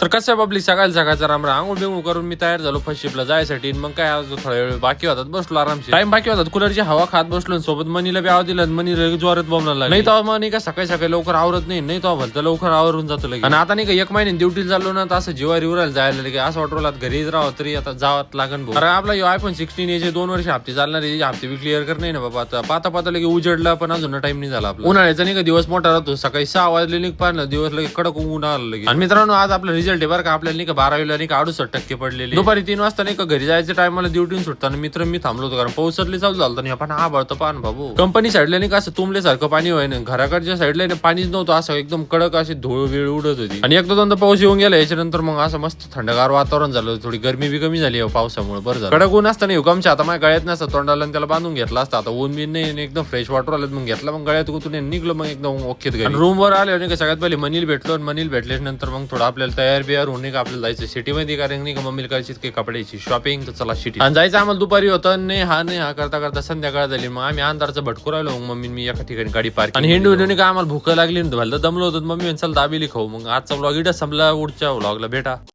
तर कसं पब्लिक सकाळचा राम आंघोळ बिंगोळ करून मी तयार झालो फर्स्ट शिपला जायसाठी. मग काय आज थोडा वेळ बाकी होतात, बसलो आरामशी. टाइम बाकी होतात, कूलरची हवा खात बसलो. सोबत मनीला बी आवाज दिला, मनी लगेच जोरात बोंबला लागला. नाही तर मनी का सकाळी लवकर आवरत नाही तो भलतं लवकर आवरून जातो लगेच. आणि आता नाही का 1 महिन्याने ड्युटीला चाललो ना, तर असं जीवारी उरायला जायला लगे असं वाटलं घरीच राहावं, तरी आता जावं लागन. अरे आपला iPhone 16 याचे 2 वर्ष हप्ते चालणार, हप्ते बी क्लिअर कर नाही ना बाबा. आता पाता लगे उजडला, पण अजून टाइम नाही झाला आपला. उन्हाळ्याचा नाही का दिवस मोठा राहतो, सकाळी 6 वाजले नाही पाहिलं दिवस लगे कडक ऊन आलं लगे. आणि मित्रांनो आज आपला रिझल्ट आहे बरं का. आपल्याला नाही का 12वीला नाही का 68% पडलेले. दुपारी 3 वाजता नाही का घरी जायच्या टायमाला ड्युटीन सुटताना मित्र मी थांबलो होतो, कारण पावसातली चालू झालं नाही. आपण हा बळतो पान बाबू. कंपनी साईडला नाही का असं तुंबल्यासारखं पाणी व्हाय ना, घराकडच्या साईडला पाणीच नव्हतं, असं एकदम कडक अशी धूळ वेळ उडत होती. आणि एकदा दोनदा पाऊस येऊन गेला, याच्यानंतर मग असं मस्त थंडगार वातावरण झालं. थोडी गरमी बी कमी झाली पावसामुळे. बरं झालं. कडक ऊन असतं नाही हुकमच्या आता माझ्या गळ्यात नसतं, तोंडाला त्याला बांधून घेतला असता. आता ऊन बी नाही, एकदम फ्रेश वॉटर आलं, मग घेतला, मग गळ्यात गुतून निघलो, मग एकदम ओकेत घरी. रूम वर आले नाही का सगळ्यात पहिले मनील भेटलो. मनील भेटल्यानंतर मग थोडं आपल्याला तयार बियार होऊन का आपल्याला जायचं सिटीमध्ये, कारण नाही का मम्मीला करायची काही कपड्याची शॉपिंग. तर चला सिटी आणि जायचं आम्हाला. दुपारी होतं नाही हा करता संध्याकाळ झाली. मग आम्ही अंधारचं भटकू राहिलो. मग मम्मी मी एका ठिकाणी गाडी पार्क आणि हिंडू का आम्हाला भूक लागली, भलं दमलो होतो. मम्मी चल दाबेली खाऊ. मग आजचा व्लॉग इथं संपला, उडच्या व्लॉगला भेटा.